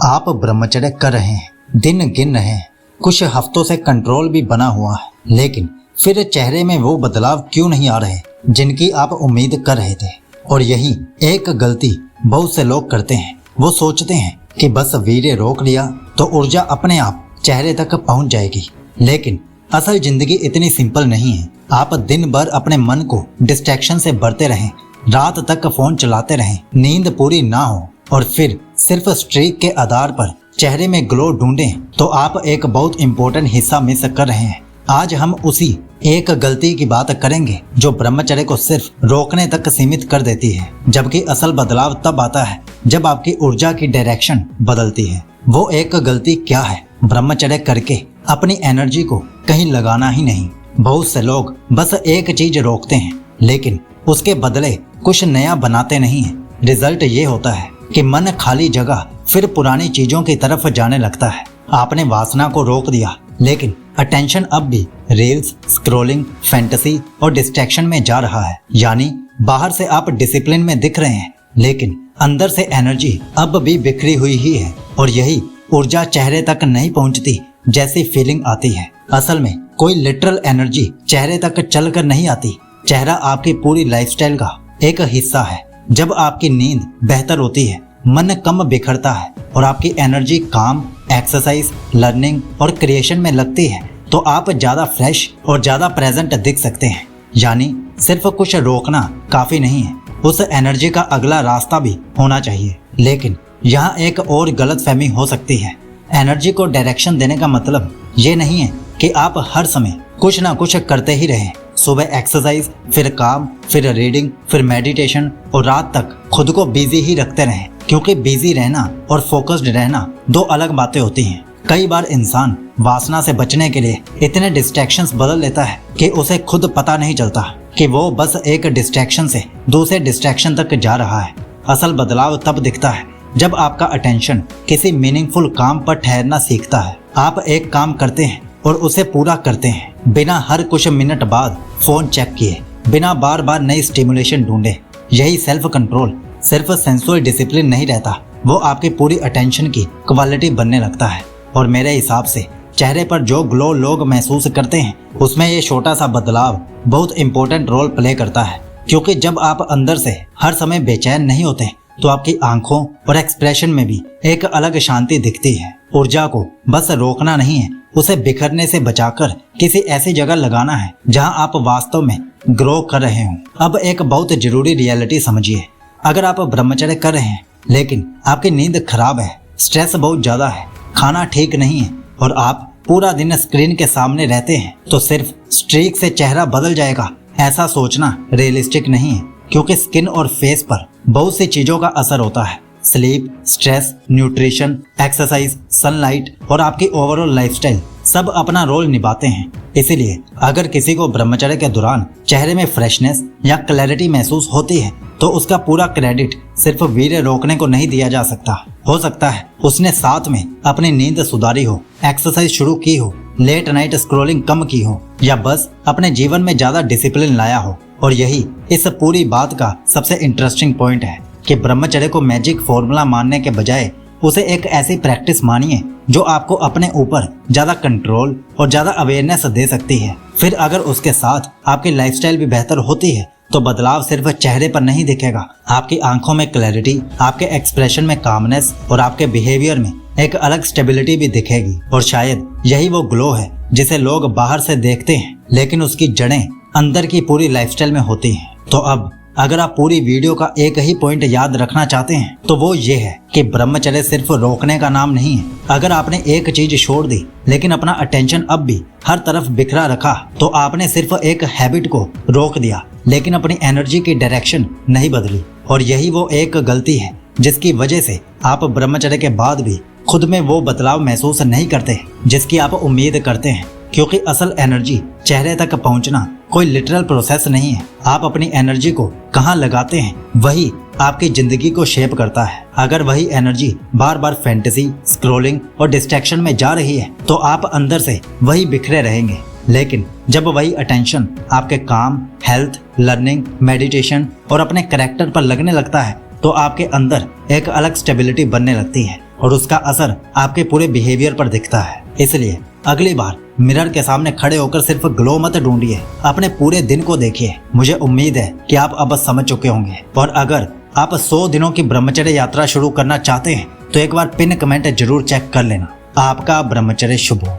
आप ब्रह्मचर्य कर रहे हैं, दिन गिन रहे हैं, कुछ हफ्तों से कंट्रोल भी बना हुआ है, लेकिन फिर चेहरे में वो बदलाव क्यों नहीं आ रहे जिनकी आप उम्मीद कर रहे थे। और यही एक गलती बहुत से लोग करते हैं। वो सोचते हैं कि बस वीर्य रोक लिया तो ऊर्जा अपने आप चेहरे तक पहुंच जाएगी, लेकिन असल जिंदगी इतनी सिंपल नहीं है। आप दिन भर अपने मन को डिस्ट्रैक्शन से भरते रहें, रात तक फोन चलाते रहें, नींद पूरी ना हो और फिर सिर्फ स्ट्रीक के आधार पर चेहरे में ग्लो ढूंढें तो आप एक बहुत इंपॉर्टेंट हिस्सा मिस कर रहे हैं। आज हम उसी एक गलती की बात करेंगे जो ब्रह्मचर्य को सिर्फ रोकने तक सीमित कर देती है, जबकि असल बदलाव तब आता है जब आपकी ऊर्जा की डायरेक्शन बदलती है। वो एक गलती क्या है? ब्रह्मचर्य करके अपनी एनर्जी को कहीं लगाना ही नहीं। बहुत से लोग बस एक चीज रोकते हैं, लेकिन उसके बदले कुछ नया बनाते नहीं है। रिजल्ट ये होता है कि मन खाली जगह फिर पुरानी चीजों की तरफ जाने लगता है। आपने वासना को रोक दिया, लेकिन अटेंशन अब भी रील्स, स्क्रॉलिंग, फैंटेसी और डिस्ट्रैक्शन में जा रहा है। यानी बाहर से आप डिसिप्लिन में दिख रहे हैं, लेकिन अंदर से एनर्जी अब भी बिखरी हुई ही है और यही ऊर्जा चेहरे तक नहीं पहुंचती जैसी फीलिंग आती है। असल में कोई लिटरल एनर्जी चेहरे तक चलकर नहीं आती। चेहरा आपकी पूरी लाइफस्टाइल का एक हिस्सा है। जब आपकी नींद बेहतर होती है, मन कम बिखरता है और आपकी एनर्जी काम, एक्सरसाइज, लर्निंग और क्रिएशन में लगती है, तो आप ज्यादा फ्रेश और ज्यादा प्रेजेंट दिख सकते हैं। यानी सिर्फ कुछ रोकना काफी नहीं है, उस एनर्जी का अगला रास्ता भी होना चाहिए। लेकिन यहाँ एक और गलतफहमी हो सकती है। एनर्जी को डायरेक्शन देने का मतलब ये नहीं है कि आप हर समय कुछ ना कुछ करते ही रहें। सुबह एक्सरसाइज, फिर काम, फिर रीडिंग, फिर मेडिटेशन और रात तक खुद को बिजी ही रखते रहें, क्योंकि बिजी रहना और फोकस्ड रहना दो अलग बातें होती हैं। कई बार इंसान वासना से बचने के लिए इतने डिस्ट्रैक्शंस बदल लेता है कि उसे खुद पता नहीं चलता कि वो बस एक डिस्ट्रैक्शन से दूसरे डिस्ट्रैक्शन तक जा रहा है। असल बदलाव तब दिखता है जब आपका अटेंशन किसी मीनिंगफुल काम पर ठहरना सीखता है। आप एक काम करते हैं और उसे पूरा करते हैं बिना हर कुछ मिनट बाद फोन चेक किए, बिना बार बार नई स्टिमुलेशन ढूंढे। यही सेल्फ कंट्रोल सिर्फ सेंसुअल डिसिप्लिन नहीं रहता, वो आपकी पूरी अटेंशन की क्वालिटी बनने लगता है। और मेरे हिसाब से चेहरे पर जो ग्लो लोग महसूस करते हैं, उसमें ये छोटा सा बदलाव बहुत इंपॉर्टेंट रोल प्ले करता है। क्योंकि जब आप अंदर से हर समय बेचैन नहीं होते, तो आपकी आंखों और एक्सप्रेशन में भी एक अलग शांति दिखती है। ऊर्जा को बस रोकना नहीं है, उसे बिखरने से बचाकर किसी ऐसी जगह लगाना है जहां आप वास्तव में ग्रो कर रहे हो। अब एक बहुत जरूरी रियलिटी समझिए। अगर आप ब्रह्मचर्य कर रहे हैं, लेकिन आपकी नींद खराब है, स्ट्रेस बहुत ज्यादा है, खाना ठीक नहीं है और आप पूरा दिन स्क्रीन के सामने रहते हैं, तो सिर्फ स्ट्रीक से चेहरा बदल जाएगा ऐसा सोचना रियलिस्टिक नहीं है। क्योंकि स्किन और फेस पर बहुत सी चीजों का असर होता है। Sleep, stress, nutrition, exercise, sunlight और आपकी ओवरऑल लाइफस्टाइल सब अपना रोल निभाते हैं। इसीलिए अगर किसी को ब्रह्मचर्य के दौरान चेहरे में फ्रेशनेस या क्लैरिटी महसूस होती है, तो उसका पूरा क्रेडिट सिर्फ वीर्य रोकने को नहीं दिया जा सकता। हो सकता है उसने साथ में अपनी नींद सुधारी हो, एक्सरसाइज शुरू की हो, लेट नाइट स्क्रॉलिंग कम की हो, या बस अपने जीवन में ज्यादा डिसिप्लिन लाया हो। और यही इस पूरी बात का सबसे इंटरेस्टिंग पॉइंट है कि ब्रह्मचर्य को मैजिक फॉर्मूला मानने के बजाय उसे एक ऐसी प्रैक्टिस मानिए जो आपको अपने ऊपर ज्यादा कंट्रोल और ज्यादा अवेयरनेस दे सकती है। फिर अगर उसके साथ आपकी लाइफस्टाइल भी बेहतर होती है, तो बदलाव सिर्फ चेहरे पर नहीं दिखेगा, आपकी आंखों में क्लैरिटी, आपके एक्सप्रेशन में कामनेस और आपके बिहेवियर में एक अलग स्टेबिलिटी भी दिखेगी। और शायद यही वो ग्लो है जिसे लोग बाहर से देखते हैं, लेकिन उसकी जड़ें अंदर की पूरी लाइफस्टाइल में होती हैं। तो अब अगर आप पूरी वीडियो का एक ही पॉइंट याद रखना चाहते हैं, तो वो ये है कि ब्रह्मचर्य सिर्फ रोकने का नाम नहीं है। अगर आपने एक चीज छोड़ दी, लेकिन अपना अटेंशन अब भी हर तरफ बिखरा रखा, तो आपने सिर्फ एक हैबिट को रोक दिया, लेकिन अपनी एनर्जी की डायरेक्शन नहीं बदली। और यही वो एक गलती है जिसकी वजह से आप ब्रह्मचर्य के बाद भी खुद में वो बदलाव महसूस नहीं करते जिसकी आप उम्मीद करते हैं। क्योंकि असल एनर्जी चेहरे तक पहुंचना कोई लिटरल प्रोसेस नहीं है। आप अपनी एनर्जी को कहाँ लगाते हैं, वही आपकी जिंदगी को शेप करता है। अगर वही एनर्जी बार बार फैंटेसी, स्क्रॉलिंग और डिस्ट्रैक्शन में जा रही है, तो आप अंदर से वही बिखरे रहेंगे। लेकिन जब वही अटेंशन आपके काम, हेल्थ, लर्निंग, मेडिटेशन और अपने कैरेक्टर पर लगने लगता है, तो आपके अंदर एक अलग स्टेबिलिटी बनने लगती है। और उसका असर आपके पूरे बिहेवियर पर दिखता है। इसलिए अगली बार मिरर के सामने खड़े होकर सिर्फ ग्लो मत ढूंढिए, अपने पूरे दिन को देखिए। मुझे उम्मीद है कि आप अब समझ चुके होंगे। और अगर आप 100 दिनों की ब्रह्मचर्य यात्रा शुरू करना चाहते हैं तो एक बार पिन कमेंट जरूर चेक कर लेना। आपका ब्रह्मचर्य शुभ हो।